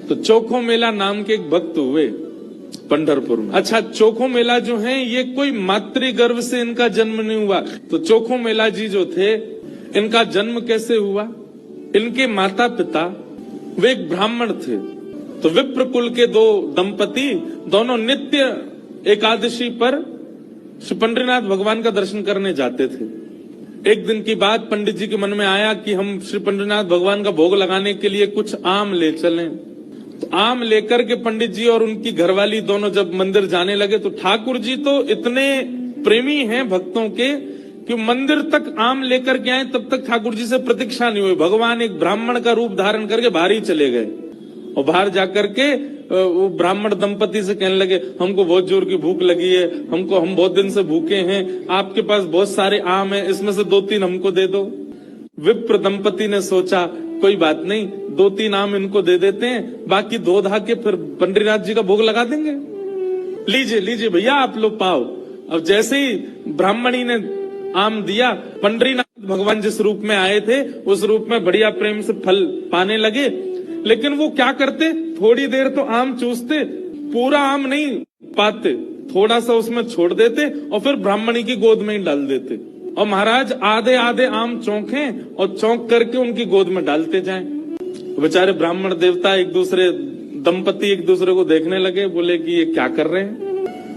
तो चोखो मेला नाम के एक भक्त हुए पंढरपुर में। अच्छा, चोखो मेला जो है ये कोई मातृ गर्भ से इनका जन्म नहीं हुआ। तो चोखो मेला जी जो थे, इनका जन्म कैसे हुआ? इनके माता पिता वे एक ब्राह्मण थे। तो विप्र कुल के दो दंपति दोनों नित्य एकादशी पर श्री पंडरीनाथ भगवान का दर्शन करने जाते थे। एक दिन की बात पंडित जी के मन में आया कि हम श्री पंडरीनाथ भगवान का भोग लगाने के लिए कुछ आम ले चलें। तो आम लेकर के पंडित जी और उनकी घरवाली दोनों जब मंदिर जाने लगे तो ठाकुर जी तो इतने प्रेमी हैं भक्तों के कि मंदिर तक आम लेकर के आए, तब तक ठाकुर जी से प्रतीक्षा नहीं हुई। भगवान एक ब्राह्मण का रूप धारण करके बाहर ही चले गए और बाहर जाकर के वो ब्राह्मण दंपति से कहने लगे, हमको बहुत जोर की भूख लगी है, हम बहुत दिन से भूखे हैं, आपके पास बहुत सारे आम हैं, इसमें से 2-3 हमको दे दो। विप्र दंपति ने सोचा कोई बात नहीं, 2-3 आम इनको दे देते हैं, बाकी 2 धा के फिर पंडरीनाथ जी का भोग लगा देंगे। लीजिए लीजिए भैया आप लोग पाओ। अब जैसे ही ब्राह्मणी ने आम दिया, पंडरीनाथ भगवान जिस रूप में आए थे उस रूप में बढ़िया प्रेम से फल पाने लगे। लेकिन वो क्या करते, थोड़ी देर तो आम चूसते, पूरा आम नहीं पाते, थोड़ा सा उसमें छोड़ देते और फिर ब्राह्मणी की गोद में ही डाल देते। और महाराज आधे आधे आम चौंकें और चौंक करके उनकी गोद में डालते जाएं। बेचारे ब्राह्मण देवता दंपति एक दूसरे को देखने लगे, बोले कि ये क्या कर रहे हैं?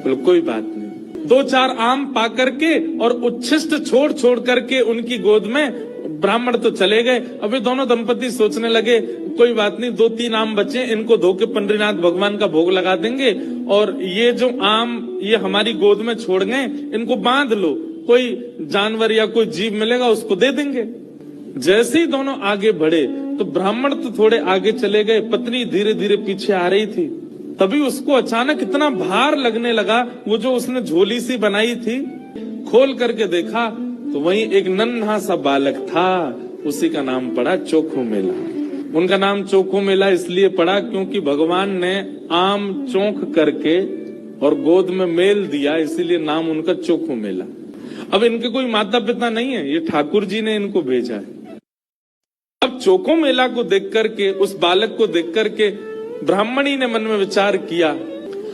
बोले कोई बात नहीं। 2-4 आम पा करके और उच्छिष्ट छोड़ करके उनकी गोद में ब्राह्मण तो चले गए। अभी दोनों दंपति सोचने लगे कोई बात नहीं, 2-3 आम बचे, इनको धो के पंडरीनाथ भगवान का भोग लगा देंगे और ये जो आम ये हमारी गोद में छोड़ गए, इनको बांध लो, कोई जानवर या कोई जीव मिलेगा उसको दे देंगे। जैसे ही दोनों आगे बढ़े तो ब्राह्मण तो थोड़े आगे चले गए, पत्नी धीरे धीरे पीछे आ रही थी। तभी उसको अचानक इतना भार लगने लगा, वो जो उसने झोली सी बनाई थी खोल करके देखा तो वहीं एक नन्हा सा बालक था। उसी का नाम पड़ा चोखो मेला। उनका नाम चोखो मेला इसलिए पड़ा क्योंकि भगवान ने आम चौंक करके और गोद में मेल दिया, इसीलिए नाम उनका चोखो मेला। अब इनके कोई माता पिता नहीं है, ये ठाकुर जी ने इनको भेजा है। अब चोखो मेला को देख करके, उस बालक को देख करके ब्राह्मणी ने मन में विचार किया,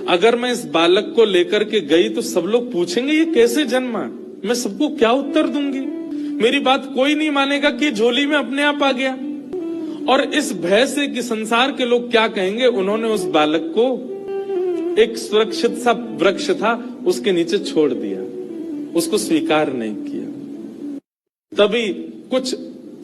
अगर मैं इस बालक को लेकर के गई तो सब लोग पूछेंगे ये कैसे जन्मा, मैं सबको क्या उत्तर दूंगी? मेरी बात कोई नहीं मानेगा कि झोली में अपने आप आ गया। और इस भय से कि संसार के लोग क्या कहेंगे, उन्होंने उस बालक को एक सुरक्षित सा वृक्ष था उसके नीचे छोड़ दिया, उसको स्वीकार नहीं किया। तभी कुछ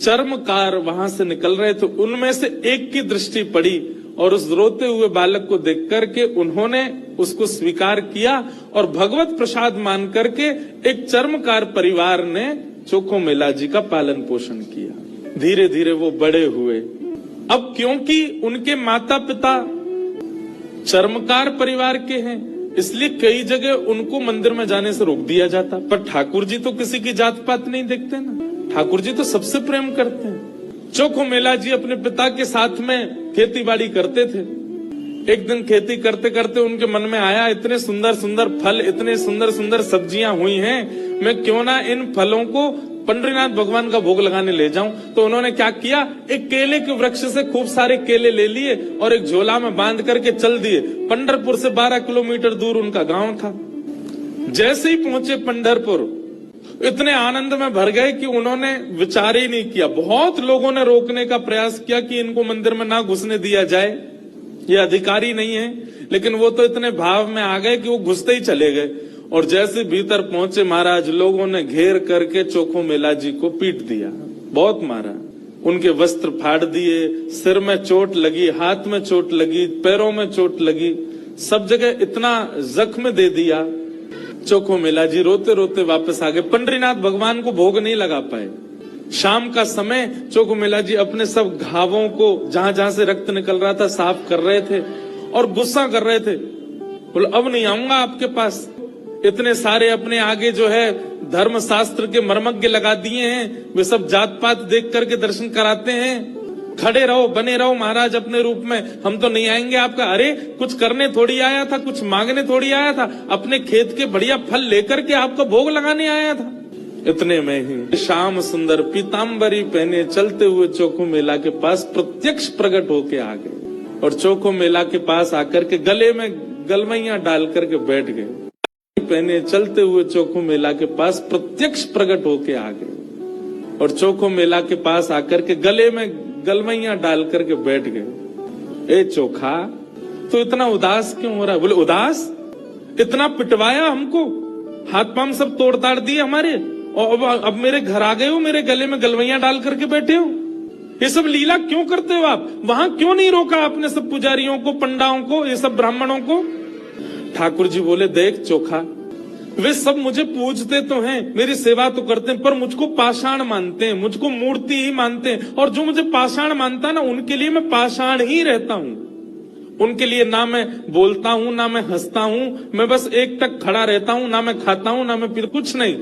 चर्मकार वहां से निकल रहे थे, उनमें से एक की दृष्टि पड़ी और उस रोते हुए बालक को देख करके उन्होंने उसको स्वीकार किया और भगवत प्रसाद मान करके एक चर्मकार परिवार ने चोखो मेला जी का पालन पोषण किया। धीरे धीरे वो बड़े हुए। अब क्योंकि उनके माता पिता चर्मकार परिवार के हैं, इसलिए कई जगह उनको मंदिर में जाने से रोक दिया जाता। पर ठाकुर जी तो किसी की जात पात नहीं देखते ना, ठाकुर जी तो सबसे प्रेम करते हैं। चोखो मेला जी अपने पिता के साथ में खेती बाड़ी करते थे। एक दिन खेती करते करते उनके मन में आया, इतने सुंदर सुंदर फल, इतने सुंदर सुंदर सब्जियां हुई हैं, मैं क्यों ना इन फलों को पंडरीनाथ भगवान का भोग लगाने ले जाऊं। तो उन्होंने क्या किया, एक केले के वृक्ष से खूब सारे केले ले लिए और एक झोला में बांध करके चल दिए। पंढरपुर से 12 किलोमीटर दूर उनका गांव था। जैसे ही पहुंचे पंढरपुर, इतने आनंद में भर गए कि उन्होंने विचार ही नहीं किया। बहुत लोगों ने रोकने का प्रयास किया कि इनको मंदिर में ना घुसने दिया जाए, ये अधिकारी नहीं है, लेकिन वो तो इतने भाव में आ गए कि वो घुसते ही चले गए। और जैसे भीतर पहुंचे महाराज, लोगों ने घेर करके चोखो मेला जी को पीट दिया, बहुत मारा, उनके वस्त्र फाड़ दिए, सिर में चोट लगी, हाथ में चोट लगी, पैरों में चोट लगी, सब जगह इतना जख्म दे दिया। चोखो मेला जी रोते रोते वापस आ गए। पंडरीनाथ भगवान को भोग नहीं लगा पाए। शाम का समय चोखो मेला जी अपने सब घावों को, जहां जहां से रक्त निकल रहा था, साफ कर रहे थे और गुस्सा कर रहे थे। बोले अब नहीं आऊंगा आपके पास, इतने सारे अपने आगे जो है धर्म शास्त्र के मर्मज्ञ लगा दिए हैं, वे सब जात पात देख करके दर्शन कराते हैं, खड़े रहो, बने रहो महाराज अपने रूप में, हम तो नहीं आएंगे आपका। अरे कुछ करने थोड़ी आया था, कुछ मांगने थोड़ी आया था, अपने खेत के बढ़िया फल लेकर के आपका भोग लगाने आया था। इतने में ही श्याम सुंदर पीताम्बरी पहने चलते हुए चोखो मेला के पास प्रत्यक्ष प्रकट होके आ गए। और चोखो मेला के पास आकर के गले में गलमैया डाल करके बैठ गए। पहने चलते हुए चोखो मेला के पास प्रत्यक्ष प्रकट होके आ गए और चोखो मेला के पास आकर के गले में गलमैया डाल करके बैठ गए। ए चोखा, तो इतना उदास क्यों हो रहा है? बोले उदास? इतना पिटवाया हमको, हाथ पांव सब तोड़ ताड़ दिए हमारे, और अब मेरे घर आ गए हो, मेरे गले में गलवैया डाल करके बैठे हो। ये सब लीला क्यों करते हो आप? वहां क्यों नहीं रोका आपने सब पुजारियों को, पंडाओं को, ये सब ब्राह्मणों को? ठाकुर जी बोले, देख चोखा, वे सब मुझे पूजते तो हैं, मेरी सेवा तो करते हैं, पर मुझको पाषाण मानते हैं, मुझको मूर्ति ही मानते हैं, और जो मुझे पाषाण मानता है ना, उनके लिए मैं पाषाण ही रहता हूं। उनके लिए ना मैं बोलता हूं, ना मैं हंसता हूं, मैं बस एक टक खड़ा रहता हूं, ना मैं खाता हूं, ना मैं कुछ नहीं।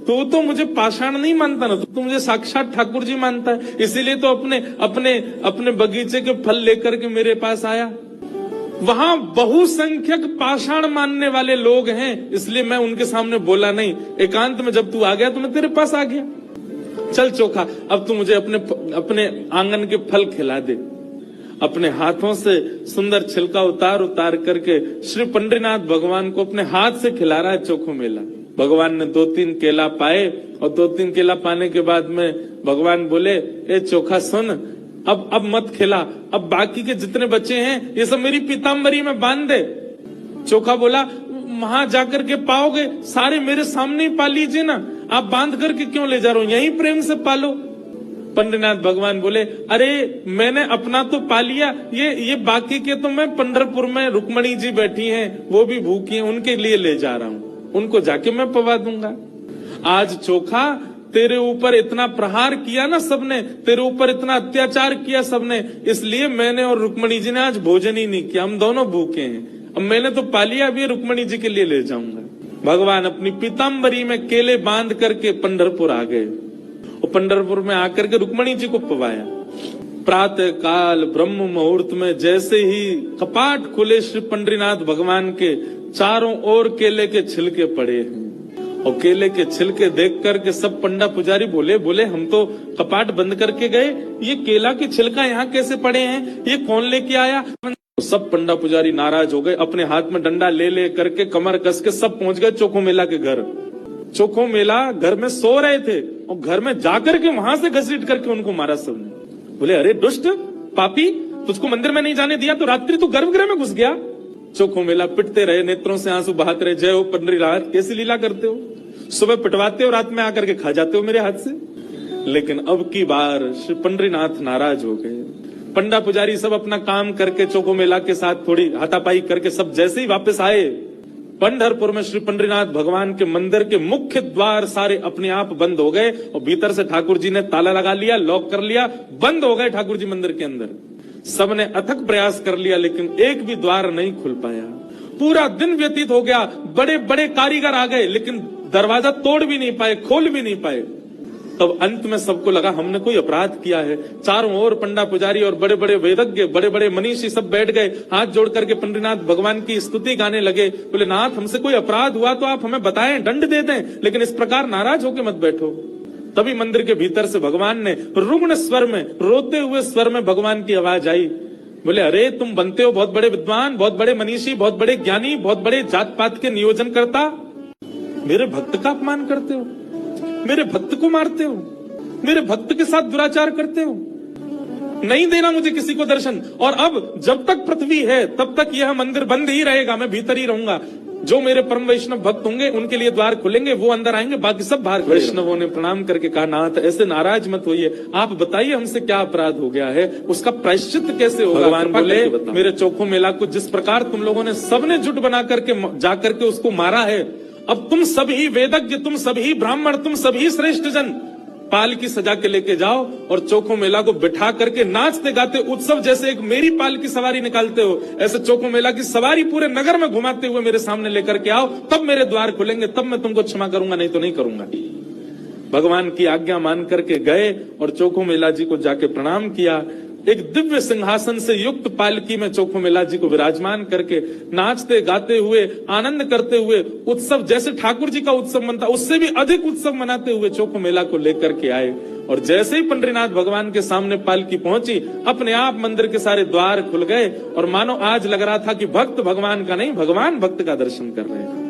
तो मुझे पाषाण नहीं मानता ना, तो मुझे साक्षात ठाकुर जी मानता है। इसीलिए तो अपने बगीचे के फल लेकर के मेरे पास आया। वहां बहुसंख्यक पाषाण मानने वाले लोग हैं, इसलिए मैं उनके सामने बोला नहीं। एकांत में जब तू आ गया तो मैं तेरे पास आ गया। चल चोखा, अब तू मुझे अपने आंगन के फल खिला दे। अपने हाथों से सुंदर छिलका उतार करके श्री पंडरीनाथ भगवान को अपने हाथ से खिला रहा है चोखो मेला। भगवान ने 2-3 केला पाए, और 2-3 केला पाने के बाद में भगवान बोले, ए चोखा सुन, अब मत खिला, अब बाकी के जितने बचे हैं ये सब मेरी पीताम्बरी में बांध दे। चोखा बोला, वहां जाकर के पाओगे, सारे मेरे सामने ही पा लीजिए ना, आप बांध करके क्यों ले जा रहे हो, यहीं प्रेम से पालो। पंडरीनाथ भगवान बोले, अरे मैंने अपना तो पा लिया, ये बाकी के तो मैं पंढरपुर में रुक्मणी जी बैठी हैं, वो भी भूखी हैं, उनके लिए ले जा रहा हूं, उनको जाके मैं पवा दूंगा। आज चोखा, तेरे ऊपर इतना प्रहार किया ना सबने, तेरे ऊपर इतना अत्याचार किया सबने, इसलिए मैंने और रुक्मणी जी ने आज भोजन ही नहीं किया, हम दोनों भूखे हैं। अब मैंने तो पा लिया, अभी रुक्मणी जी के लिए ले जाऊंगा। भगवान अपनी पीताम्बरी में केले बांध करके पंढरपुर आ गए, और पंढरपुर में आकर के रुक्मणी जी को पवाया। प्रातः काल ब्रह्म मुहूर्त में जैसे ही कपाट खुले, श्री पंडरीनाथ भगवान के चारों ओर केले के छिलके पड़े हैं, और केले के छिलके देख करके सब पंडा पुजारी बोले हम तो कपाट बंद करके गए, ये केला के छिलका यहाँ कैसे पड़े हैं, ये कौन लेके आया? सब पंडा पुजारी नाराज हो गए, अपने हाथ में डंडा ले करके कमर कस के सब पहुंच गए चोखो मेला के घर। चोखो मेला घर में सो रहे थे, और घर में जाकर के वहां से घसीट करके उनको मारा सबने। बोले, अरे दुष्ट पापी, तुझको मंदिर में नहीं जाने दिया तो रात्रि तू गर्भगृह में घुस गया। चोखो मेला पिटते रहे, नेत्रों से आंसू बहाते रहे, जय हो पंडरीनाथ, कैसी लीला करते हो, सुबह पिटवाते हो, रात में आकर के खा जाते हो मेरे हाथ से। लेकिन अब की बार श्री पंडरीनाथ नाराज हो गए। पंडा पुजारी सब अपना काम करके चोखो मेला के साथ थोड़ी हाथापाई करके सब जैसे ही वापस आए, पंढरपुर में श्री पंडरीनाथ भगवान के मंदिर के मुख्य द्वार सारे अपने आप बंद हो गए, और भीतर से ठाकुर जी ने ताला लगा लिया, लॉक कर लिया, बंद हो गए ठाकुर जी मंदिर के अंदर। सबने अथक प्रयास कर लिया, लेकिन एक भी द्वार नहीं खुल पाया। पूरा दिन व्यतीत हो गया, बड़े बड़े कारीगर आ गए, लेकिन दरवाजा तोड़ भी नहीं पाए, खोल भी नहीं पाए। तब अंत में सबको लगा हमने कोई अपराध किया है। चारों ओर पंडा पुजारी और बड़े बड़े वेदज्ञ, बड़े बड़े मनीषी सब बैठ गए, हाथ जोड़ करके पंडरीनाथ भगवान की स्तुति गाने लगे। बोले, नाथ हमसे कोई अपराध हुआ तो आप हमें बताएं, दंड दे दें, लेकिन इस प्रकार नाराज होकर मत बैठो। तभी मंदिर के भीतर से भगवान ने रुग्ण स्वर में, रोते हुए स्वर में भगवान की आवाज आई। बोले, अरे तुम बनते हो बहुत बड़े विद्वान, बहुत बड़े मनीषी, बहुत बड़े ज्ञानी, बहुत बड़े जात पात के नियोजन करता, मेरे भक्त का अपमान करते हो, मेरे भक्त को मारते हो, मेरे भक्त के साथ दुराचार करते हो, नहीं देना मुझे किसी को दर्शन। और अब जब तक पृथ्वी है तब तक यह मंदिर बंद ही रहेगा, मैं भीतर ही रहूंगा। जो मेरे परम वैष्णव भक्त होंगे उनके लिए द्वार खुलेंगे, वो अंदर आएंगे, बाकी सब बाहर। वैष्णवों ने प्रणाम करके कहा, नाथ ऐसे नाराज मत होइए, आप बताइए हमसे क्या अपराध हो गया है, उसका प्रायश्चित कैसे होगा। भगवान बोले, मेरे चोखो मेला को जिस प्रकार तुम लोगों ने सबने जुट बना करके जाकर के उसको मारा है, अब तुम सभी वेदज्ञ, तुम सभी ब्राह्मण, तुम सभी श्रेष्ठ जन पालकी सजा के लेके जाओ, और चोखो मेला को बिठा करके नाचते गाते उत्सव जैसे एक मेरी पालकी सवारी निकालते हो, ऐसे चोखो मेला की सवारी पूरे नगर में घुमाते हुए मेरे सामने लेकर के आओ, तब मेरे द्वार खुलेंगे, तब मैं तुमको क्षमा करूंगा, नहीं तो नहीं करूंगा। भगवान की आज्ञा मान करके गए और चोखो मेला जी को जाके प्रणाम किया। एक दिव्य सिंहासन से युक्त पालकी में चोखो मेला जी को विराजमान करके नाचते गाते हुए आनंद करते हुए उत्सव, जैसे ठाकुर जी का उत्सव मनता उससे भी अधिक उत्सव मनाते हुए चोखो मेला को लेकर के आए। और जैसे ही पंडरीनाथ भगवान के सामने पालकी पहुंची, अपने आप मंदिर के सारे द्वार खुल गए और मानो आज लग रहा था कि भक्त भगवान का नहीं, भगवान भक्त का दर्शन कर रहे हैं।